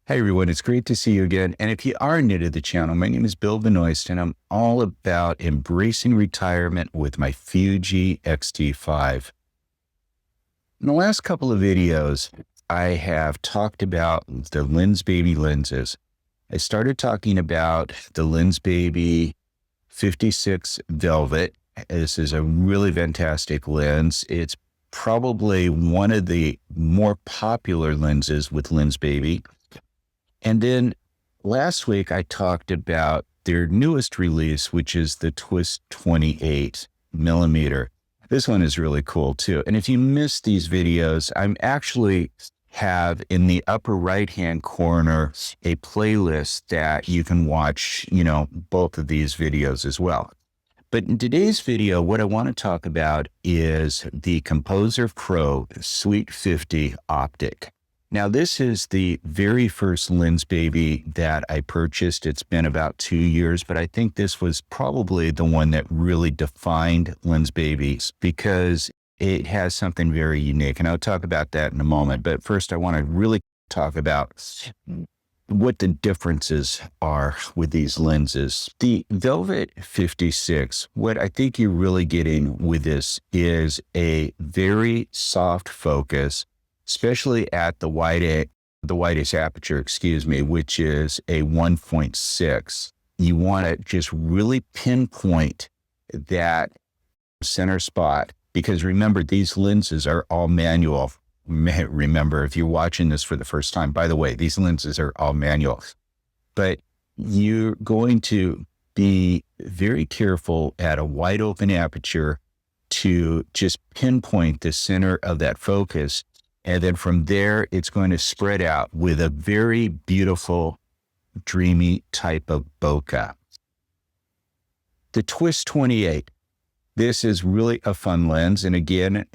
Hey everyone, it's great to see you again. And if you are new to the channel, my name is Bill Benoist, and I'm all about embracing retirement with my Fuji X-T5. In the last couple of videos, I have talked about the Lensbaby lenses. I started talking about the Lensbaby 56 Velvet. This is a really fantastic lens. It's probably one of the more popular lenses with Lensbaby. And then last week, I talked about their newest release, which is the Twist 28 millimeter. This one is really cool too. And if you missed these videos, I'm actually have in the upper right-hand corner a playlist that you can watch, both of these videos as well. But in today's video, what I want to talk about is the Composer Pro Suite 50 Optic. Now, this is the very first Lensbaby that I purchased. It's been about 2 years, but I think this was probably the one that really defined Lensbabies because it has something very unique. And I'll talk about that in a moment. But first, I want to really talk about what the differences are with these lenses. The Velvet 56, what I think you're really getting with this is a very soft focus, especially at the widest aperture, which is a 1.6. You want to just really pinpoint that center spot because remember, these lenses are all manual. Remember, if you're watching this for the first time, by the way, these lenses are all manual, but you're going to be very careful at a wide open aperture to just pinpoint the center of that focus. And then from there, it's going to spread out with a very beautiful, dreamy type of bokeh. The Twist 28. This is really a fun lens. And again,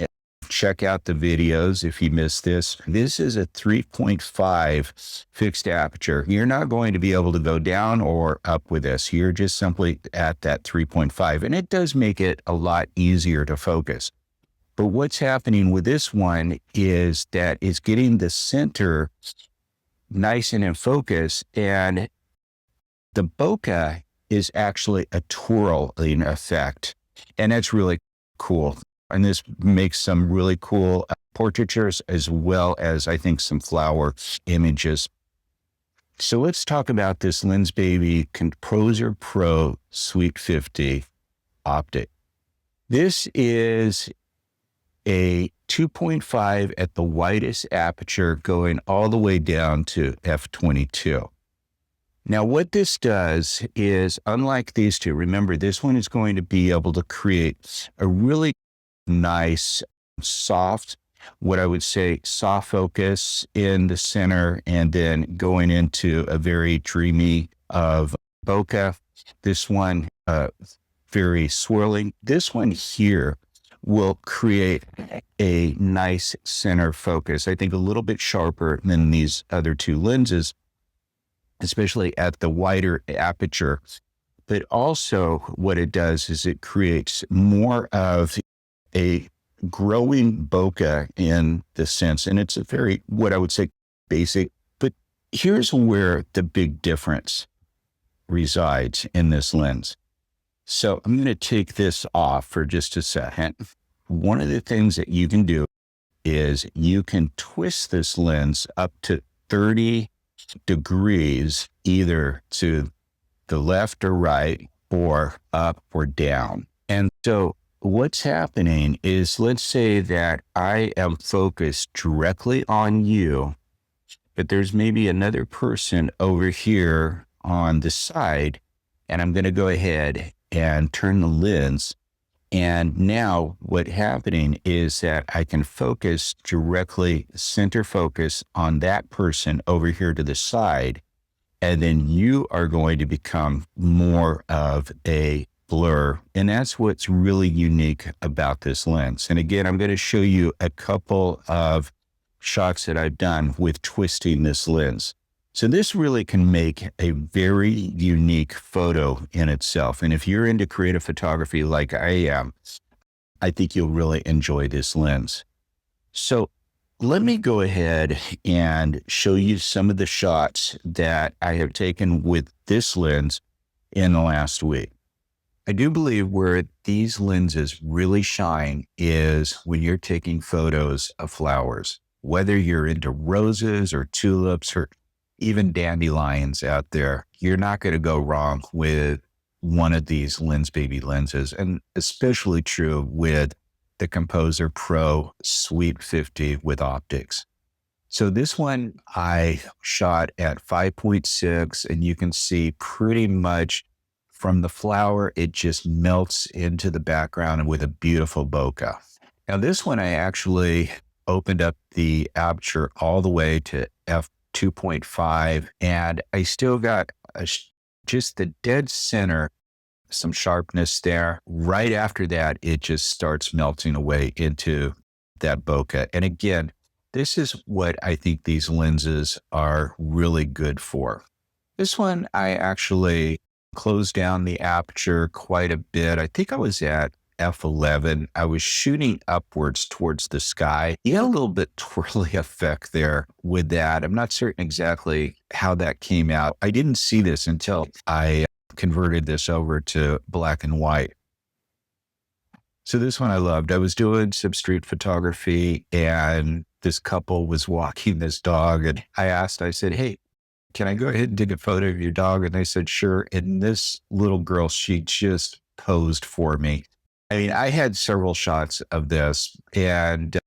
check out the videos if you missed this. This is a 3.5 fixed aperture. You're not going to be able to go down or up with this. You're just simply at that 3.5. And it does make it a lot easier to focus. But what's happening with this one is that it's getting the center nice and in focus, and the bokeh is actually a twirling effect. And that's really cool. And this makes some really cool portraitures as well as, I think, some flower images. So let's talk about this Lensbaby Composer Pro Suite 50 Optic. This is a 2.5 at the widest aperture going all the way down to f22. Now, what this does is, unlike these two, remember, this one is going to be able to create a really nice, soft, what I would say, soft focus in the center, and then going into a very dreamy of bokeh. This one, very swirling. This one here will create a nice center focus. I think a little bit sharper than these other two lenses, especially at the wider aperture. But also what it does is it creates more of a growing bokeh in the sense, and it's a very, what I would say, basic. But here's where the big difference resides in this lens. So I'm going to take this off for just a second. One of the things that you can do is you can twist this lens up to 30 degrees, either to the left or right, or up or down. And so what's happening is, let's say that I am focused directly on you, but there's maybe another person over here on the side, and I'm going to go ahead and turn the lens. And now what's happening is that I can focus directly, center focus on that person over here to the side. And then you are going to become more of a blur. And that's what's really unique about this lens. And again, I'm going to show you a couple of shots that I've done with twisting this lens. So this really can make a very unique photo in itself. And if you're into creative photography like I am, I think you'll really enjoy this lens. So Let me go ahead and show you some of the shots that I have taken with this lens in the last week. I do believe where these lenses really shine is when you're taking photos of flowers, whether you're into roses or tulips or even dandelions out there, you're not going to go wrong with one of these Lensbaby lenses, and especially true with the Composer Pro Sweep 50 with optics. So this one I shot at 5.6, and you can see pretty much from the flower, it just melts into the background with a beautiful bokeh. Now this one I actually opened up the aperture all the way to f2.5, and I still got just the dead center, some sharpness there. Right after that, it just starts melting away into that bokeh. And again, this is what I think these lenses are really good for. This one, I actually closed down the aperture quite a bit. I think I was at f11. I was shooting upwards towards the sky. You got a little bit twirly effect there with that. I'm not certain exactly how that came out. I didn't see this until I converted this over to black and white. So this one I loved. I was doing some street photography, and this couple was walking this dog, and I said, "Hey, can I go ahead and take a photo of your dog?" And they said, "Sure." And this little girl, she just posed for me. I mean, I had several shots of this, and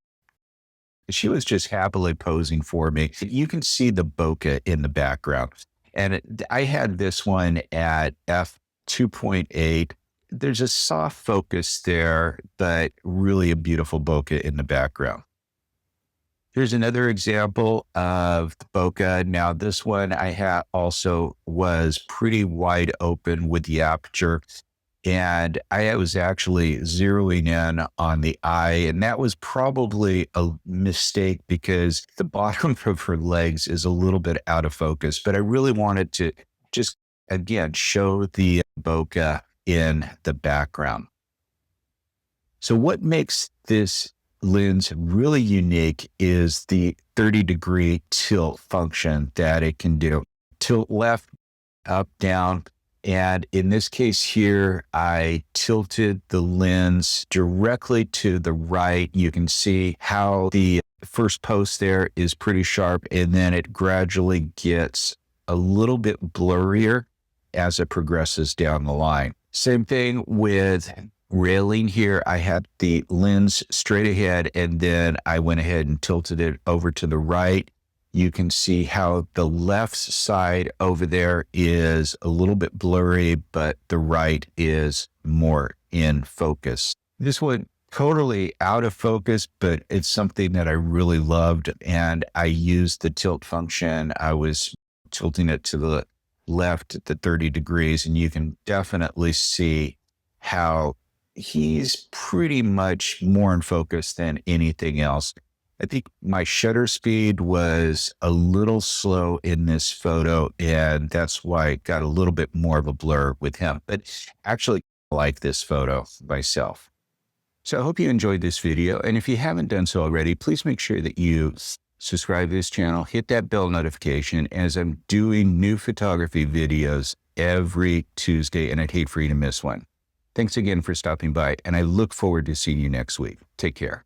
she was just happily posing for me. You can see the bokeh in the background. And I had this one at f2.8. There's a soft focus there, but really a beautiful bokeh in the background. Here's another example of the bokeh. Now, this one I had also was pretty wide open with the aperture, and I was actually zeroing in on the eye, and that was probably a mistake because the bottom of her legs is a little bit out of focus, but I really wanted to just, again, show the bokeh in the background. So what makes this lens really unique is the 30-degree tilt function that it can do. Tilt left, up, down. And in this case here, I tilted the lens directly to the right. You can see how the first post there is pretty sharp, and then it gradually gets a little bit blurrier as it progresses down the line. Same thing with railing here. I had the lens straight ahead, and then I went ahead and tilted it over to the right. You can see how the left side over there is a little bit blurry, but the right is more in focus. This one totally out of focus, but it's something that I really loved, and I used the tilt function. I was tilting it to the left at the 30 degrees, and you can definitely see how he's pretty much more in focus than anything else. I think my shutter speed was a little slow in this photo, and that's why it got a little bit more of a blur with him. But actually, I like this photo myself. So I hope you enjoyed this video. And if you haven't done so already, please make sure that you subscribe to this channel, hit that bell notification, as I'm doing new photography videos every Tuesday, and I'd hate for you to miss one. Thanks again for stopping by, and I look forward to seeing you next week. Take care.